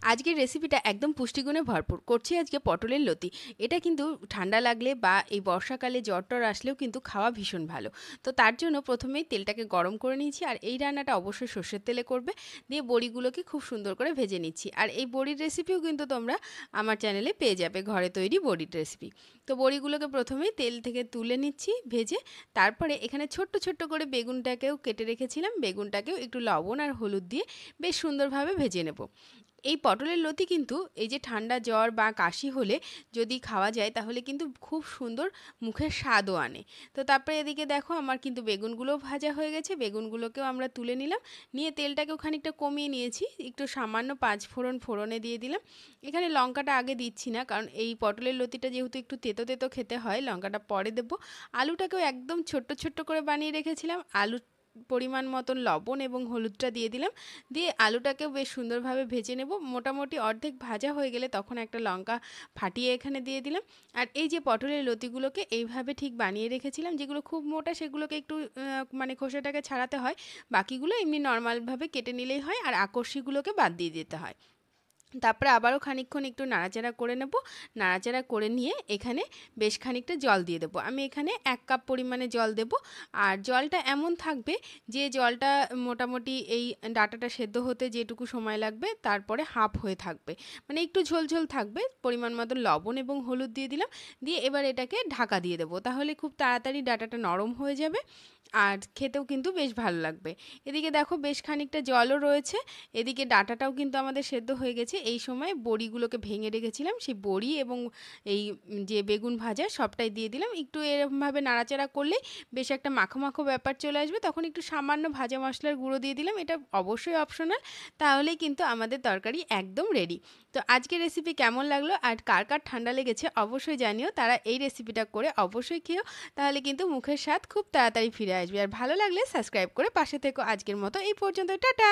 আজকের রেসিপিটা একদম পুষ্টিগুণে ভরপুর। করছি আজকে পটলের লতি। এটা কিন্তু ঠান্ডা লাগলে বা এই বর্ষাকালে জ্বর-টর আসলেও কিন্তু খাওয়া ভীষণ ভালো। তো তার জন্য প্রথমেই তেলটাকে গরম করে নিয়েছি, আর এই রান্নাটা অবশ্যই সর্ষের তেলে করবে। দিয়ে বড়িগুলোকে খুব সুন্দর করে ভেজে নিচ্ছি। আর এই বড়ির রেসিপিও কিন্তু তোমরা আমার চ্যানেলে পেয়ে যাবে, ঘরে তৈরি বড়ির রেসিপি। তো বড়িগুলোকে প্রথমেই তেল থেকে তুলে নিচ্ছি ভেজে। তারপরে এখানে ছোট্ট ছোট্ট করে বেগুনটাকেও কেটে রেখেছিলাম। বেগুনটাকেও একটু লবণ আর হলুদ দিয়ে বেশ সুন্দরভাবে ভেজে নেব। এই পটলের লতি কিন্তু এই যে ঠান্ডা জ্বর বা কাশি হলে যদি খাওয়া যায় তাহলে কিন্তু খুব সুন্দর মুখের স্বাদও আনে। তো তারপরে এদিকে দেখো আমার কিন্তু বেগুনগুলোও ভাজা হয়ে গেছে। বেগুনগুলোকেও আমরা তুলে নিলাম। নিয়ে তেলটাকেও খানিকটা কমিয়ে নিয়েছি। একটু সামান্য পাঁচফোড়ন ফোড়নে দিয়ে দিলাম। এখানে লঙ্কাটা আগে দিচ্ছি না, কারণ এই পটলের লতিটা যেহেতু একটু তেতো তেতো খেতে হয়, লঙ্কাটা পরে দেবো। আলুটাকেও একদম ছোট্ট ছোট্ট করে বানিয়ে রেখেছিলাম। আলু পরিমাণ মতন লবণ এবং হলুদটা দিয়ে দিলাম। দিয়ে আলুটাকেও বেশ সুন্দরভাবে ভেজে নেব। মোটামুটি অর্ধেক ভাজা হয়ে গেলে তখন একটা লঙ্কা ফাটিয়ে এখানে দিয়ে দিলাম। আর এই যে পটলের লতিগুলোকে এইভাবে ঠিক বানিয়ে রেখেছিলাম, যেগুলো খুব মোটা সেগুলোকে একটু মানে খোসাটাকে ছাড়াতে হয়। বাকিগুলো এমনি নর্মালভাবে কেটে নিলেই হয়, আর আকর্ষিগুলোকে বাদ দিয়ে দিতে হয়। তারপরে আবারও খানিকক্ষণ একটু নাড়াচাড়া করে নেব। নাড়াচাড়া করে নিয়ে এখানে বেশ খানিকটা জল দিয়ে দেবো। আমি এখানে 1 কাপ পরিমাণে জল দেব। আর জলটা এমন থাকবে যে জলটা মোটামুটি এই ডাঁটাটা সেদ্ধ হতে যেটুকু সময় লাগবে তারপরে হাফ হয়ে থাকবে, মানে একটু ঝোলঝোল থাকবে। পরিমাণ মতো লবণ এবং হলুদ দিয়ে দিলাম। দিয়ে এবার এটাকে ঢাকা দিয়ে দেবো, তাহলে খুব তাড়াতাড়ি ডাঁটাটা নরম হয়ে যাবে আর খেতেও কিন্তু বেশ ভালো লাগবে। এদিকে দেখো বেশ খানিকটা জলও রয়েছে। এদিকে ডাঁটাটাও কিন্তু আমাদের সেদ্ধ হয়ে গেছে। এই সময় বড়িগুলোকে ভেঙে রেখেছিলাম, সেই বড়ি এবং এই যে বেগুন ভাজা সবটাই দিয়ে দিলাম। একটু এরকমভাবে নাড়াচাড়া করলেই বেশ একটা মাখো মাখো ব্যাপার চলে আসবে। তখন একটু সামান্য ভাজা মশলার গুঁড়ো দিয়ে দিলাম। এটা অবশ্যই অপশনাল। তাহলেই কিন্তু আমাদের তরকারি একদম রেডি। তো আজকের রেসিপি কেমন লাগলো আর কার কার ঠান্ডা লেগেছে অবশ্যই জানিও। তারা এই রেসিপিটা করে অবশ্যই খেও, তাহলে কিন্তু মুখের স্বাদ খুব তাড়াতাড়ি ফিরে আসবে। আর ভালো লাগলে সাবস্ক্রাইব করে পাশে থেকো। আজকের মতো এই পর্যন্ত, টাটা।